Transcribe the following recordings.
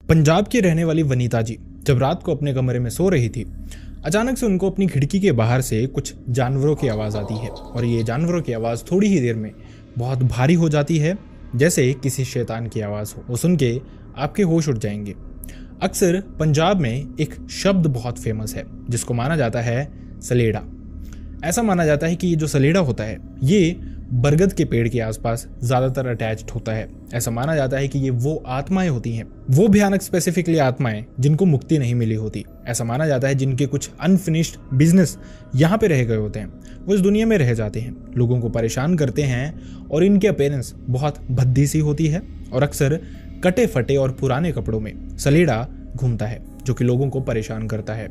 पंजाब की रहने वाली वनीता जी जब रात को अपने कमरे में सो रही थी, अचानक से उनको अपनी खिड़की के बाहर से कुछ जानवरों की आवाज़ आती है और ये जानवरों की आवाज़ थोड़ी ही देर में बहुत भारी हो जाती है, जैसे किसी शैतान की आवाज़ हो। वो सुन के आपके होश उड़ जाएंगे। अक्सर पंजाब में एक शब्द बहुत फेमस है जिसको माना जाता है सलेड़ा। ऐसा माना जाता है कि ये जो सलेड़ा होता है ये बरगद के पेड़ के आसपास ज़्यादातर अटैच्ड होता है। ऐसा माना जाता है कि ये वो आत्माएं होती हैं, वो भयानक स्पेसिफिकली आत्माएं जिनको मुक्ति नहीं मिली होती। ऐसा माना जाता है जिनके कुछ अनफिनिश्ड बिजनेस यहाँ पे रह गए होते हैं, वो इस दुनिया में रह जाते हैं, लोगों को परेशान करते हैं और इनकी अपीयरेंस बहुत भद्दी सी होती है और अक्सर कटे फटे और पुराने कपड़ों में सलेड़ा घूमता है जो कि लोगों को परेशान करता है।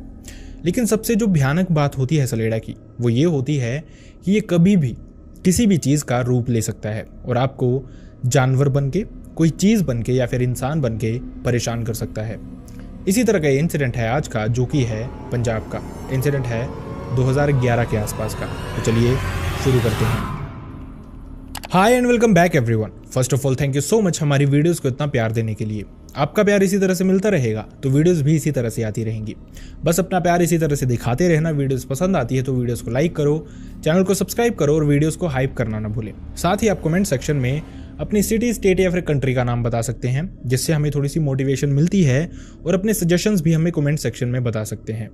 लेकिन सबसे जो भयानक बात होती है सलेड़ा की, वो ये होती है कि ये कभी भी किसी भी चीज़ का रूप ले सकता है और आपको जानवर बन के, कोई चीज़ बन के या फिर इंसान बन के परेशान कर सकता है। इसी तरह का इंसिडेंट है आज का, जो कि है पंजाब का इंसिडेंट है 2011 के आसपास का। तो चलिए शुरू करते हैं। Hi and welcome back everyone. First of all thank you so much हमारी वीडियोस को इतना प्यार देने के लिए। आपका प्यार इसी तरह से मिलता रहेगा तो वीडियोस भी इसी तरह से आती रहेंगी। बस अपना प्यार इसी तरह से दिखाते रहना। वीडियोस पसंद आती है तो वीडियोस को लाइक करो, चैनल को सब्सक्राइब करो और वीडियोस को हाइप करना ना भूलें। साथ ही आप कमेंट सेक्शन में अपनी सिटी, स्टेट या फिर कंट्री का नाम बता सकते हैं, जिससे हमें थोड़ी सी मोटिवेशन मिलती है और अपने सजेशंस भी हमें कमेंट सेक्शन में बता सकते हैं।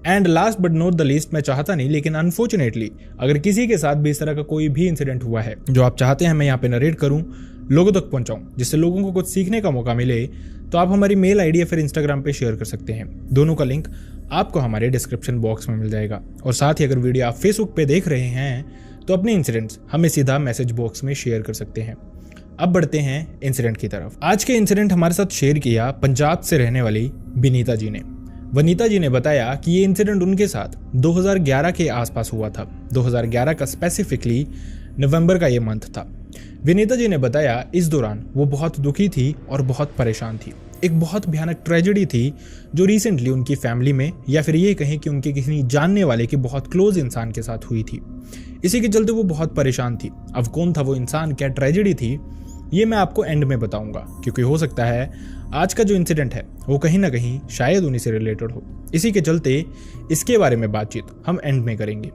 And last but not the least, मैं चाहता नहीं लेकिन अनफॉर्चुनेटली अगर किसी के साथ भी इस तरह का कोई भी इंसिडेंट हुआ है जो आप चाहते हैं मैं यहाँ पे नरेट करूँ, लोगों तक पहुँचाऊँ, जिससे लोगों को कुछ सीखने का मौका मिले, तो आप हमारी मेल आईडी या फिर इंस्टाग्राम पे शेयर कर सकते हैं। दोनों का लिंक आपको हमारे डिस्क्रिप्शन बॉक्स में मिल जाएगा। और साथ ही अगर वीडियो आप फेसबुक पे देख रहे हैं तो अपने इंसिडेंट्स हमें सीधा मैसेज बॉक्स में शेयर कर सकते हैं। अब बढ़ते हैं इंसिडेंट की तरफ। आज के इंसिडेंट हमारे साथ शेयर किया पंजाब से रहने वाली विनीता जी ने। वनीता जी ने बताया कि ये इंसिडेंट उनके साथ 2011 के आसपास हुआ था। 2011 का स्पेसिफिकली नवंबर का ये मंथ था। विनीता जी ने बताया इस दौरान वो बहुत दुखी थी और बहुत परेशान थी। एक बहुत भयानक ट्रेजेडी थी जो रिसेंटली उनकी फैमिली में, या फिर ये कहें कि उनके किसी जानने वाले के बहुत क्लोज इंसान के साथ हुई थी। इसी के चलते वो बहुत परेशान थी। अब कौन था वो इंसान, क्या ट्रेजेडी थी, ये मैं आपको एंड में बताऊंगा, क्योंकि हो सकता है आज का जो इंसिडेंट है वो कहीं ना कहीं शायद उन्हीं से रिलेटेड हो। इसी के चलते इसके बारे में बातचीत हम एंड में करेंगे।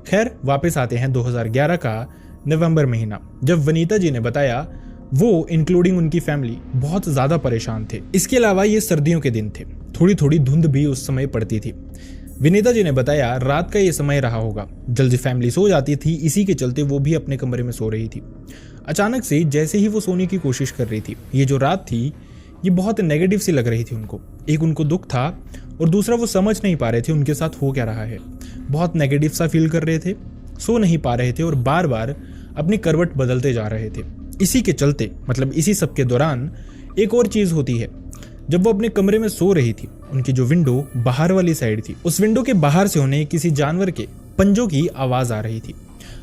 खैर, वापस आते हैं 2011 का नवंबर महीना, जब वनीता जी ने बताया वो इंक्लूडिंग उनकी फैमिली बहुत ज़्यादा परेशान थे। इसके अलावा ये सर्दियों के दिन थे, थोड़ी थोड़ी धुंध भी उस समय पड़ती थी। विनीता जी ने बताया रात का ये समय रहा होगा, जल्दी फैमिली सो जाती थी, इसी के चलते वो भी अपने कमरे में सो रही थी। अचानक से जैसे ही वो सोने की कोशिश कर रही थी, ये जो रात थी ये बहुत नेगेटिव सी लग रही थी उनको। एक उनको दुख था और दूसरा वो समझ नहीं पा रहे थे उनके साथ हो क्या रहा है। बहुत नेगेटिव सा फील कर रहे थे, सो नहीं पा रहे थे और बार बार अपनी करवट बदलते जा रहे थे। इसी के चलते, मतलब इसी सब के दौरान एक और चीज़ होती है। जब वो अपने कमरे में सो रही थी, उनकी जो विंडो बाहर वाली साइड थी, उस विंडो के बाहर से उन्हें किसी जानवर के पंजों की आवाज़ आ रही थी।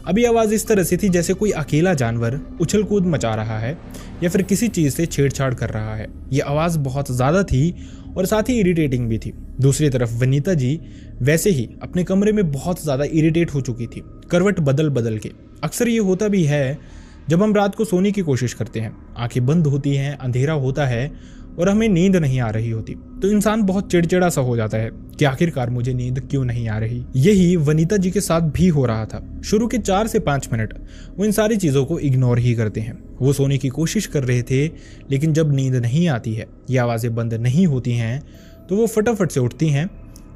अभी आवाज़ इस तरह से थी जैसे कोई अकेला जानवर उछल कूद मचा रहा है या फिर किसी चीज़ से छेड़छाड़ कर रहा है। ये आवाज़ बहुत ज़्यादा थी और साथ ही इरिटेटिंग भी थी। दूसरी तरफ वनीता जी वैसे ही अपने कमरे में बहुत ज़्यादा इरिटेट हो चुकी थी, करवट बदल बदल के। अक्सर ये होता भी है जब हम रात को सोने की कोशिश करते हैं, आंखें बंद होती हैं, अंधेरा होता है और हमें नींद नहीं आ रही होती, तो इंसान बहुत चिड़चिड़ा सा हो जाता है कि आखिरकार मुझे नींद क्यों नहीं आ रही। यही वनीता जी के साथ भी हो रहा था। शुरू के 4 से 5 मिनट वो इन सारी चीज़ों को इग्नोर ही करते हैं। वो सोने की कोशिश कर रहे थे, लेकिन जब नींद नहीं आती है, ये आवाज़ें बंद नहीं होती हैं, तो वो फटाफट से उठती हैं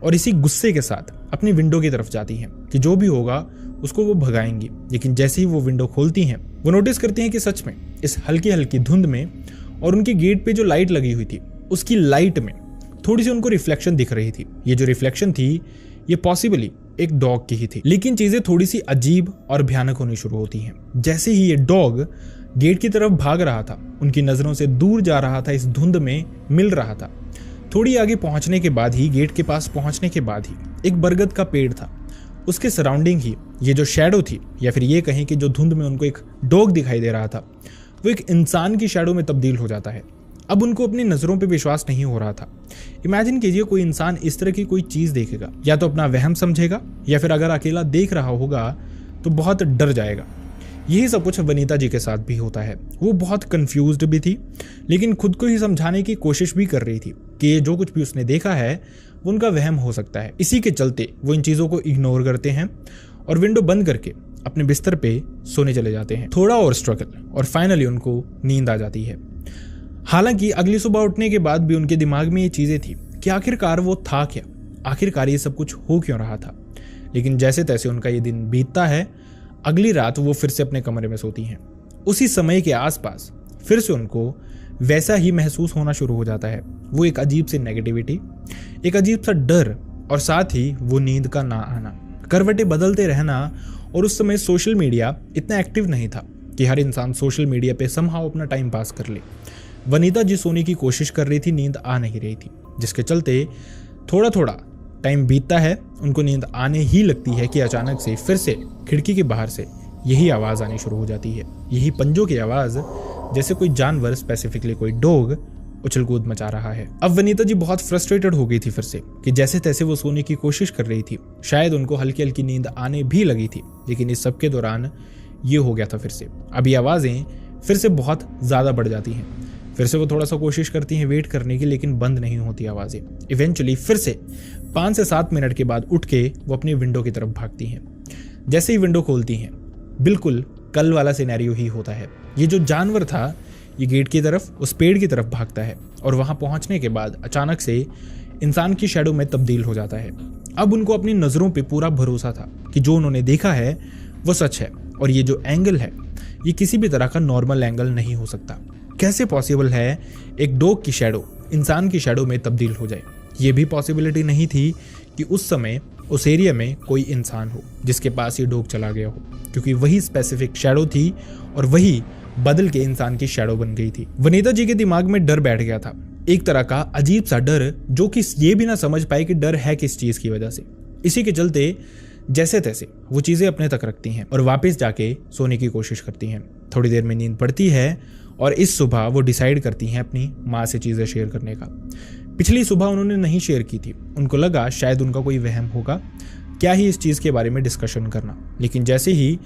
और इसी गुस्से के साथ अपनी विंडो की तरफ जाती हैं कि जो भी होगा उसको वो भगाएंगी। लेकिन जैसे ही वो विंडो खोलती हैं, वो नोटिस करती हैं कि सच में इस हल्की हल्की धुंध में और उनके गेट पे जो लाइट लगी हुई थी, उसकी लाइट में थोड़ी सी उनको रिफ्लेक्शन दिख रही थी। ये जो रिफ्लेक्शन थी ये पॉसिबली एक डॉग की ही थी। लेकिन चीज़ें थोड़ी सी अजीब और भयानक होनी शुरू होती हैं। जैसे ही ये डॉग गेट की तरफ भाग रहा था, उनकी नज़रों से दूर जा रहा था, इस धुंध में मिल रहा था। थोड़ी आगे पहुंचने के बाद ही, गेट के पास पहुंचने के बाद ही, एक बरगद का पेड़ था, उसके सराउंडिंग ही ये जो शैडो थी, या फिर ये कहें कि जो धुंध में उनको एक डॉग दिखाई दे रहा था, वो एक इंसान की शैडो में तब्दील हो जाता है। अब उनको अपनी नज़रों पे विश्वास नहीं हो रहा था। इमेजिन कीजिए कोई इंसान इस तरह की कोई चीज़ देखेगा, या तो अपना वहम समझेगा या फिर अगर अकेला देख रहा होगा तो बहुत डर जाएगा। यही सब कुछ वनीता जी के साथ भी होता है। वो बहुत कंफ्यूज्ड भी थी, लेकिन खुद को ही समझाने की कोशिश भी कर रही थी कि ये जो कुछ भी उसने देखा है वो उनका वहम हो सकता है। इसी के चलते वो इन चीज़ों को इग्नोर करते हैं और विंडो बंद करके अपने बिस्तर पे सोने चले जाते हैं। थोड़ा और स्ट्रगल और फाइनली उनको नींद आ जाती है। हालांकि अगली सुबह उठने के बाद भी उनके दिमाग में ये चीज़ें थी कि आखिरकार वो था क्या, आखिरकार ये सब कुछ हो क्यों रहा था। लेकिन जैसे तैसे उनका ये दिन बीतता है। अगली रात वो फिर से अपने कमरे में सोती हैं। उसी समय के आसपास फिर से उनको वैसा ही महसूस होना शुरू हो जाता है। वो एक अजीब सी नेगेटिविटी, एक अजीब सा डर और साथ ही वो नींद का ना आना, करवटें बदलते रहना। और उस समय सोशल मीडिया इतना एक्टिव नहीं था कि हर इंसान सोशल मीडिया पे समहाउ अपना टाइम पास कर ले। वनीता जी सोने की कोशिश कर रही थी, नींद आ नहीं रही थी, जिसके चलते थोड़ा थोड़ा टाइम बीतता है। उनको नींद आने ही लगती है कि अचानक से फिर से खिड़की के बाहर से यही आवाज़ आनी शुरू हो जाती है। यही पंजों की आवाज़, जैसे कोई जानवर, स्पेसिफिकली कोई डॉग उछल कूद मचा रहा है। अब वनीता जी बहुत फ्रस्ट्रेटेड हो गई थी फिर से कि जैसे तैसे वो सोने की कोशिश कर रही थी। शायद उनको हल्की हल्की नींद आने भी लगी थी, लेकिन इस सब के दौरान ये हो गया था फिर से। अब ये आवाज़ें फिर से बहुत ज़्यादा बढ़ जाती हैं। फिर से वो थोड़ा सा कोशिश करती हैं वेट करने की, लेकिन बंद नहीं होती आवाज़ें। इवेंचुअली फिर से 5 से 7 मिनट के बाद उठ के वो अपनी विंडो की तरफ भागती हैं। जैसे ही विंडो खोलती हैं, बिल्कुल कल वाला सिनेरियो ही होता है। ये जो जानवर था ये गेट की तरफ, उस पेड़ की तरफ भागता है और वहाँ पहुँचने के बाद अचानक से इंसान की शैडो में तब्दील हो जाता है। अब उनको अपनी नज़रों पे पूरा भरोसा था कि जो उन्होंने देखा है वो सच है और ये जो एंगल है ये किसी भी तरह का नॉर्मल एंगल नहीं हो सकता। कैसे पॉसिबल है एक डॉग की शैडो इंसान की शैडो में तब्दील हो जाए। ये भी पॉसिबिलिटी नहीं थी कि उस समय उस एरिया में कोई इंसान हो जिसके पास ये डॉग चला गया हो, क्योंकि वही स्पेसिफिक शैडो थी और वही बदल के इंसान की शैडो बन गई थी। वनीता जी के दिमाग में डर बैठ गया था, एक तरह का अजीब सा डर, जो कि ये भी ना समझ पाए कि डर है किस चीज़ की वजह से। इसी के चलते जैसे तैसे वो चीज़ें अपने तक रखती हैं और वापस जाके सोने की कोशिश करती हैं। थोड़ी देर में नींद पड़ती है और इस सुबह वो डिसाइड करती हैं अपनी माँ से चीज़ें शेयर करने का। पिछली सुबह उन्होंने नहीं शेयर की थी, उनको लगा शायद उनका कोई वहम होगा, क्या ही इस चीज़ के बारे में डिस्कशन करना। लेकिन जैसे ही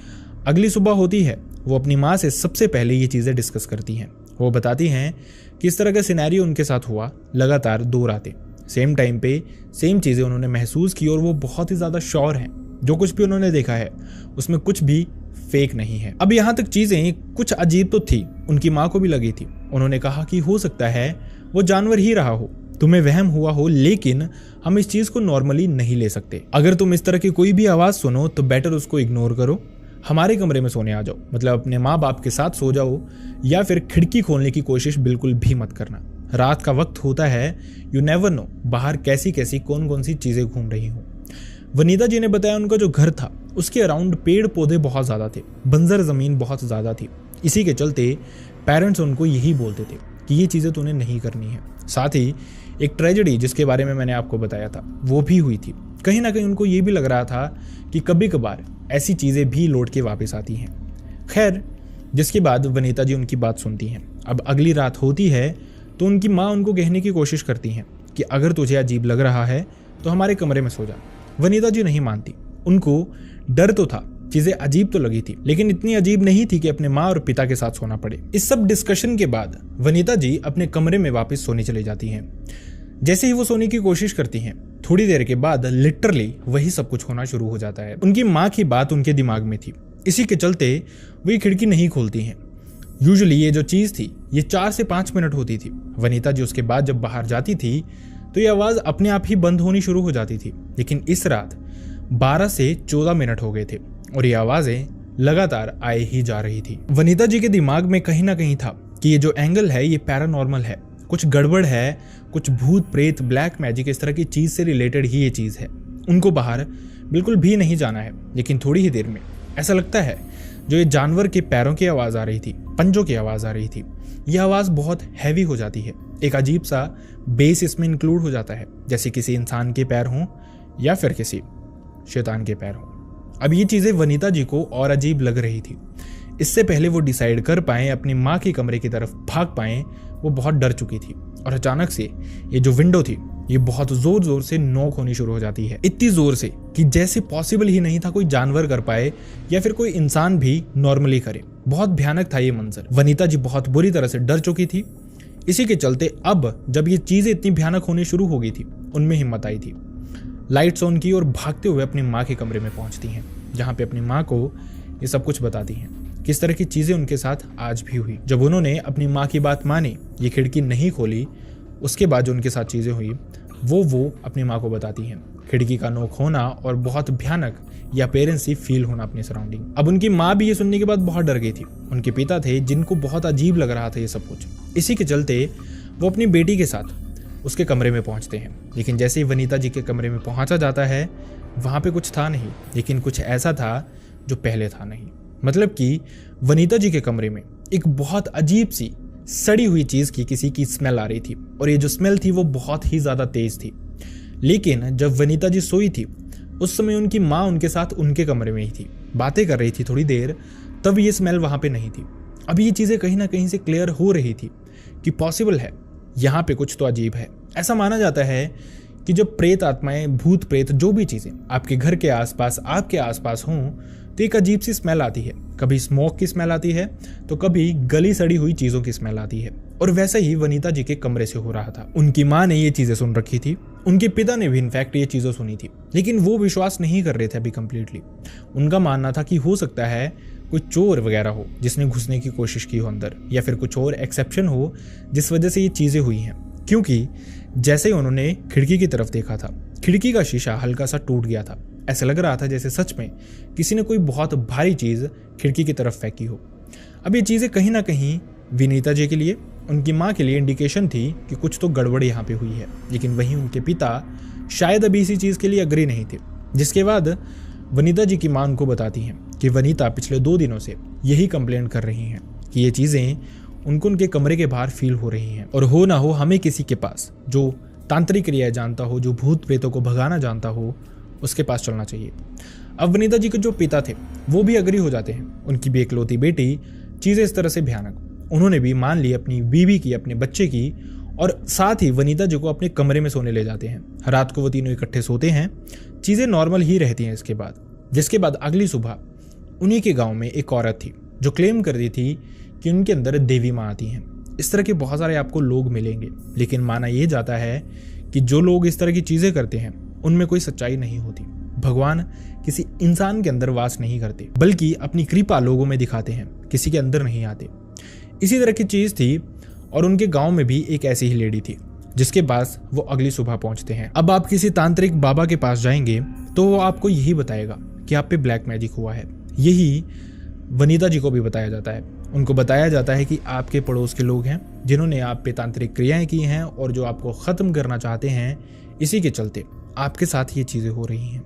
अगली सुबह होती है वो अपनी माँ से सबसे पहले ये चीज़ें डिस्कस करती हैं। वो बताती हैं कि इस तरह का सिनेरियो उनके साथ हुआ लगातार 2 रातें, सेम टाइम पे सेम चीज़ें उन्होंने महसूस की और वो बहुत ही ज़्यादा श्योर हैं जो कुछ भी उन्होंने देखा है उसमें कुछ भी फेक नहीं है। अब यहाँ तक चीज़ें कुछ अजीब तो थी, उनकी माँ को भी लगी थी। उन्होंने कहा कि हो सकता है वो जानवर ही रहा हो, तुम्हें वहम हुआ हो, लेकिन हम इस चीज़ को नॉर्मली नहीं ले सकते। अगर तुम इस तरह की कोई भी आवाज़ सुनो तो बेटर उसको इग्नोर करो, हमारे कमरे में सोने आ जाओ, मतलब अपने माँ बाप के साथ सो जाओ, या फिर खिड़की खोलने की कोशिश बिल्कुल भी मत करना। रात का वक्त होता है, यू नेवर नो बाहर कैसी कैसी कौन कौन सी चीज़ें घूम रही हों। वनीता जी ने बताया उनका जो घर था उसके अराउंड पेड़ पौधे बहुत ज़्यादा थे, बंजर ज़मीन बहुत ज़्यादा थी। इसी के चलते पेरेंट्स उनको यही बोलते थे कि ये चीज़ें तूने नहीं करनी है। साथ ही एक ट्रेजेडी जिसके बारे में मैंने आपको बताया था वो भी हुई थी। कहीं ना कहीं उनको ये भी लग रहा था कि कभी कभार ऐसी चीज़ें भी लौट के वापस आती हैं। खैर, जिसके बाद वनीता जी उनकी बात सुनती हैं। अब अगली रात होती है तो उनकी माँ उनको कहने की कोशिश करती हैं कि अगर तुझे अजीब लग रहा है तो हमारे कमरे में सो जा। वनीता जी नहीं मानती। उनको डर तो था, चीजें अजीब तो लगी थी, लेकिन इतनी अजीब नहीं थी कि अपने माँ और पिता के साथ सोना पड़े। इस सब डिस्कशन के बाद वनीता जी अपने कमरे में वापस सोने चली जाती हैं। जैसे ही वो सोने की कोशिश करती हैं, थोड़ी देर के बाद लिटरली वही सब कुछ होना शुरू हो जाता है। उनकी माँ की बात उनके दिमाग में थी, इसी के चलते वो ये खिड़की नहीं खोलती हैं। यूजुअली ये जो चीज़ थी ये 4 से 5 मिनट होती थी। वनीता जी उसके बाद जब बाहर जाती थी तो ये आवाज़ अपने आप ही बंद होनी शुरू हो जाती थी, लेकिन इस रात 12 से 14 मिनट हो गए थे और ये आवाज़ें लगातार आए ही जा रही थी। वनीता जी के दिमाग में कहीं ना कहीं था कि ये जो एंगल है ये पैरानॉर्मल है, कुछ गड़बड़ है, कुछ भूत प्रेत ब्लैक मैजिक इस तरह की चीज़ से रिलेटेड ही ये चीज़ है। उनको बाहर बिल्कुल भी नहीं जाना है, लेकिन थोड़ी ही देर में ऐसा लगता है जो ये जानवर के पैरों की आवाज़ आ रही थी, पंजों की आवाज़ आ रही थी, यह आवाज़ बहुत हैवी हो जाती है। एक अजीब सा बेस इसमें इंक्लूड हो जाता है, जैसे किसी इंसान के पैर हों या फिर किसी शैतान के पैर हों। अब ये चीज़ें वनीता जी को और अजीब लग रही थी। इससे पहले वो डिसाइड कर पाएँ अपनी माँ के कमरे की तरफ भाग पाएँ, वो बहुत डर चुकी थी और अचानक से ये जो विंडो थी ये बहुत जोर जोर से नोक होनी शुरू हो जाती है, इतनी जोर से कि जैसे पॉसिबल ही नहीं था कोई जानवर कर पाए या फिर कोई इंसान भी नॉर्मली करे। बहुत भयानक था ये मंजर। वनीता जी बहुत बुरी तरह से डर चुकी थी। इसी के चलते अब जब ये चीजें इतनी भयानक होनी शुरू हो गई थी, उनमें हिम्मत आई थी। लाइट्स ऑन की और भागते हुए अपनी माँ के कमरे में पहुंचती हैं, जहां पे अपनी माँ को ये सब कुछ बताती हैं, किस तरह की चीजें उनके साथ आज भी हुई। जब उन्होंने अपनी माँ की बात मानी, ये खिड़की नहीं खोली, उसके बाद जो उनके साथ चीजें हुई वो अपनी माँ को बताती हैं। खिड़की का नोक होना और बहुत भयानक या पेरेंट्स सी फील होना अपनी सराउंडिंग। अब उनकी माँ भी ये सुनने के बाद बहुत डर गई थी। उनके पिता थे जिनको बहुत अजीब लग रहा था ये सब कुछ। इसी के चलते वो अपनी बेटी के साथ उसके कमरे में पहुंचते हैं। लेकिन जैसे ही वनीता जी के कमरे में पहुंचा जाता है, वहां पे कुछ था नहीं, लेकिन कुछ ऐसा था जो पहले था नहीं। मतलब कि वनीता जी के कमरे में एक बहुत अजीब सी सड़ी हुई चीज की किसी की स्मेल आ रही थी, और ये जो स्मेल थी वो बहुत ही ज्यादा तेज थी। लेकिन जब वनीता जी सोई थी, उस समय उनकी माँ उनके साथ उनके कमरे में ही थी, बातें कर रही थी थोड़ी देर, तब ये स्मेल वहां पे नहीं थी। अब ये चीजें कहीं ना कहीं से क्लियर हो रही थी कि पॉसिबल है यहाँ पे कुछ तो अजीब है। ऐसा माना जाता है कि जब प्रेत आत्माएं, भूत प्रेत, जो भी चीजें आपके घर के आसपास, आपके आसपास हों, तो एक अजीब सी स्मेल आती है। कभी स्मोक की स्मेल आती है तो कभी गली सड़ी हुई चीजों की स्मेल आती है। और वैसा ही वनीता जी के कमरे से हो रहा था। उनकी माँ ने ये चीजें सुन रखी थी, उनके पिता ने भी इनफैक्ट ये चीजें सुनी थी, लेकिन वो विश्वास नहीं कर रहे थे अभी कंप्लीटली। उनका मानना था कि हो सकता है कोई चोर वगैरह हो जिसने घुसने की कोशिश की हो अंदर, या फिर कुछ और एक्सेप्शन हो जिस वजह से ये चीजें हुई हैं। क्योंकि जैसे ही उन्होंने खिड़की की तरफ देखा था, खिड़की का शीशा हल्का सा टूट गया था। ऐसा लग रहा था जैसे सच में किसी ने कोई बहुत भारी चीज खिड़की की तरफ फेंकी हो। अब ये चीजें कहीं ना कहीं विनीता जी के लिए, उनकी माँ के लिए इंडिकेशन थी कि कुछ तो गड़बड़ यहाँ पे हुई है। लेकिन वहीं उनके पिता शायद अभी इसी चीज के लिए अग्री नहीं थे। जिसके बाद वनीता जी की माँ उनको बताती हैं कि वनीता पिछले 2 दिनों से यही कंप्लेंट कर रही हैं कि ये चीजें उनको उनके कमरे के बाहर फील हो रही हैं, और हो ना हो हमें किसी के पास जो तांत्रिक क्रियाएं जानता हो, जो भूत प्रेतों को भगाना जानता हो, उसके पास चलना चाहिए। अब वनीता जी के जो पिता थे वो भी अग्री हो जाते हैं। उनकी भी इकलौती बेटी, चीजें इस तरह से भयानक, उन्होंने भी मान ली अपनी बीवी की, अपने बच्चे की, और साथ ही वनीता जी को अपने कमरे में सोने ले जाते हैं। रात को वो तीनों इकट्ठे सोते हैं, चीजें नॉर्मल ही रहती हैं जिसके बाद अगली सुबह उन्हीं के गांव में एक औरत थी जो क्लेम कर रही थी कि उनके अंदर देवी माँ आती हैं। इस तरह के बहुत सारे आपको लोग मिलेंगे, लेकिन माना यह जाता है कि जो लोग इस तरह की चीजें करते हैं उनमें कोई सच्चाई नहीं होती। भगवान किसी इंसान के अंदर वास नहीं करते, बल्कि अपनी कृपा लोगों में दिखाते हैं, किसी के अंदर नहीं आते। इसी तरह की चीज थी, और उनके गांव में भी एक ऐसी ही लेडी थी जिसके पास वो अगली सुबह पहुंचते हैं। अब आप किसी तांत्रिक बाबा के पास जाएंगे तो वो आपको यही बताएगा कि आप पे ब्लैक मैजिक हुआ है। यही वनीता जी को भी बताया जाता है। उनको बताया जाता है कि आपके पड़ोस के लोग हैं जिन्होंने आप पे तांत्रिक क्रियाएं की हैं और जो आपको ख़त्म करना चाहते हैं, इसी के चलते आपके साथ ये चीज़ें हो रही हैं।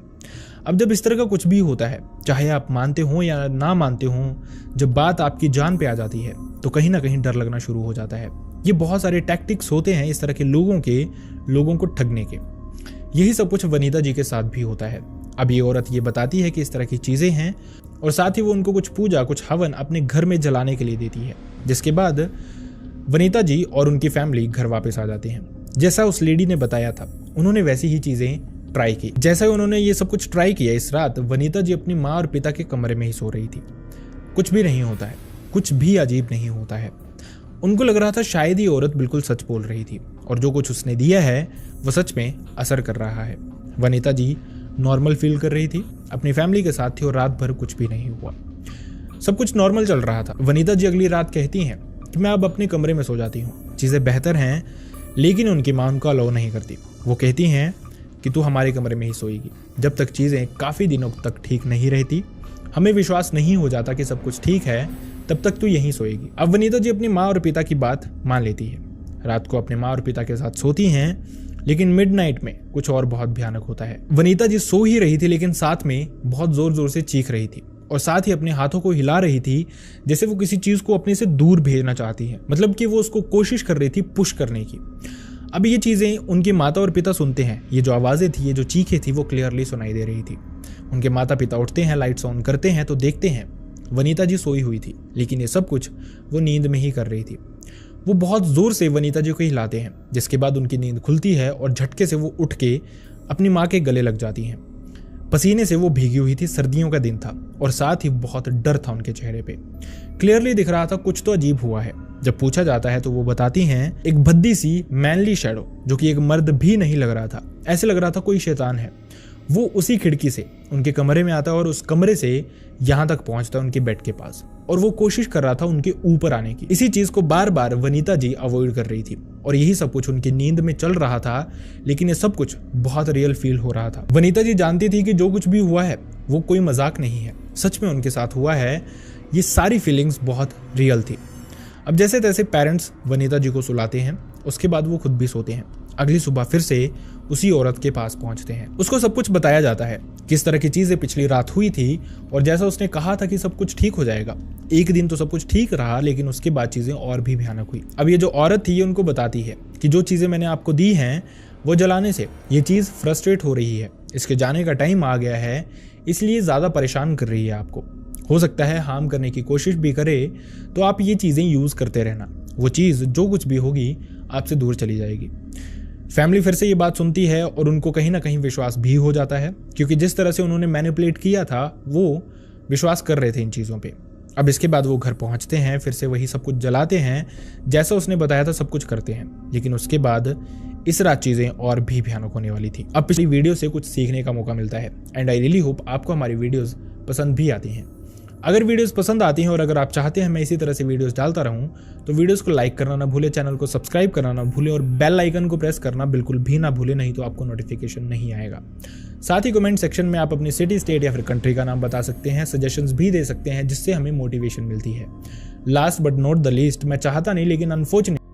अब जब इस तरह का कुछ भी होता है, चाहे आप मानते हो या ना मानते हो, जब बात आपकी जान पे आ जाती है तो कहीं ना कहीं डर लगना शुरू हो जाता है। ये बहुत सारे टैक्टिक्स होते हैं इस तरह के लोगों को ठगने के। यही सब कुछ वनीता जी के साथ भी होता है। अब ये औरत ये बताती है कि इस तरह की चीज़ें हैं, और साथ ही वो उनको कुछ पूजा, कुछ हवन अपने घर में जलाने के लिए देती है। जिसके बाद वनीता जी और उनकी फैमिली घर वापस आ जाते हैं। जैसा उस लेडी ने बताया था, उन्होंने वैसी ही चीज़ें ट्राई की। जैसा उन्होंने ये सब कुछ ट्राई किया, इस रात वनीता जी अपनी माँ और पिता के कमरे में ही सो रही थी। कुछ भी नहीं होता है, कुछ भी अजीब नहीं होता है। उनको लग रहा था शायद ही औरत बिल्कुल सच बोल रही थी, और जो कुछ उसने दिया है वो सच में असर कर रहा है। वनीता जी नॉर्मल फील कर रही थी, अपनी फैमिली के साथ थी, और रात भर कुछ भी नहीं हुआ, सब कुछ नॉर्मल चल रहा था। वनीता जी अगली रात कहती हैं कि मैं अब अपने कमरे में सो जाती हूँ, चीज़ें बेहतर हैं। लेकिन उनकी माँ उनको अलाउ नहीं करती। वो कहती हैं कि तू हमारे कमरे में ही सोएगी। जब तक चीज़ें काफ़ी दिनों तक ठीक नहीं रहती, हमें विश्वास नहीं हो जाता कि सब कुछ ठीक है, तब तक तू यहीं सोएगी। अब वनीता जी अपनी माँ और पिता की बात मान लेती है। रात को अपने माँ और पिता के साथ सोती हैं, लेकिन मिडनाइट में कुछ और बहुत भयानक होता है। वनीता जी सो ही रही थी, लेकिन साथ में बहुत जोर जोर से चीख रही थी, और साथ ही अपने हाथों को हिला रही थी जैसे वो किसी चीज को अपने से दूर भेजना चाहती है। मतलब कि वो उसको कोशिश कर रही थी पुश करने की। अब ये चीजें उनके माता और पिता सुनते हैं। ये जो आवाजें थी, ये जो चीखें थी, वो क्लियरली सुनाई दे रही थी। उनके माता पिता उठते हैं, लाइट्स ऑन करते हैं तो देखते हैं वनीता जी सोई हुई थी, लेकिन ये सब कुछ वो नींद में ही कर रही थी। वो बहुत जोर से वनीता जी को हिलाते हैं, जिसके बाद उनकी नींद खुलती है और झटके से वो उठ के अपनी माँ के गले लग जाती हैं। पसीने से वो भीगी हुई थी, सर्दियों का दिन था और साथ ही बहुत डर था उनके चेहरे पे। क्लियरली दिख रहा था कुछ तो अजीब हुआ है। जब पूछा जाता है तो वो बताती हैं एक भद्दी सी मैनली शैडो, जो कि एक मर्द भी नहीं लग रहा था, ऐसे लग रहा था कोई शैतान है। वो उसी खिड़की से उनके कमरे में आता है और उस कमरे से यहाँ तक पहुंचता है उनके बेड के पास, और वो कोशिश कर रहा था उनके ऊपर आने की। इसी चीज को बार बार वनीता जी अवॉइड कर रही थी और यही सब कुछ उनकी नींद में चल रहा था, लेकिन ये सब कुछ बहुत रियल फील हो रहा था। वनीता जी जानती थी कि जो कुछ भी हुआ है वो कोई मजाक नहीं है, सच में उनके साथ हुआ है। ये सारी फीलिंग्स बहुत रियल थी। अब जैसे तैसे पेरेंट्स वनीता जी को सुलाते हैं, उसके बाद वो खुद भी सोते हैं। अगली सुबह फिर से उसी औरत के पास पहुंचते हैं। उसको सब कुछ बताया जाता है, किस तरह की चीजें पिछली रात हुई थी और जैसा उसने कहा था कि सब कुछ ठीक हो जाएगा। एक दिन तो सब कुछ ठीक रहा, लेकिन उसके बाद चीजें और भी भयानक हुई। अब ये जो औरत थी ये उनको बताती है कि जो चीजें मैंने आपको दी हैं वो जलाने से ये चीज फ्रस्ट्रेट हो रही है, इसके जाने का टाइम आ गया है, इसलिए ज्यादा परेशान कर रही है आपको। हो सकता है हार्म करने की कोशिश भी करे, तो आप ये चीजें यूज करते रहना, वो चीज जो कुछ भी होगी आपसे दूर चली जाएगी। फैमिली फिर से ये बात सुनती है और उनको कहीं ना कहीं विश्वास भी हो जाता है, क्योंकि जिस तरह से उन्होंने मैनिपुलेट किया था वो विश्वास कर रहे थे इन चीज़ों पे। अब इसके बाद वो घर पहुंचते हैं, फिर से वही सब कुछ जलाते हैं, जैसा उसने बताया था सब कुछ करते हैं, लेकिन उसके बाद इस रात चीज़ें और भी भयानक होने वाली थी। अब पिछली वीडियो से कुछ सीखने का मौका मिलता है एंड आई रियली होप आपको हमारी वीडियोज़ पसंद भी आती हैं। अगर वीडियोस पसंद आती हैं और अगर आप चाहते हैं मैं इसी तरह से वीडियोस डालता रहूं, तो वीडियोस को लाइक करना ना भूले, चैनल को सब्सक्राइब करना ना भूले और बेल आइकन को प्रेस करना बिल्कुल भी ना भूले, नहीं तो आपको नोटिफिकेशन नहीं आएगा। साथ ही कमेंट सेक्शन में आप अपनी सिटी, स्टेट या फिर कंट्री का नाम बता सकते हैं, सजेशंस भी दे सकते हैं, जिससे हमें मोटिवेशन मिलती है। Last but not the least, मैं चाहता नहीं लेकिन अनफॉर्चुनेटली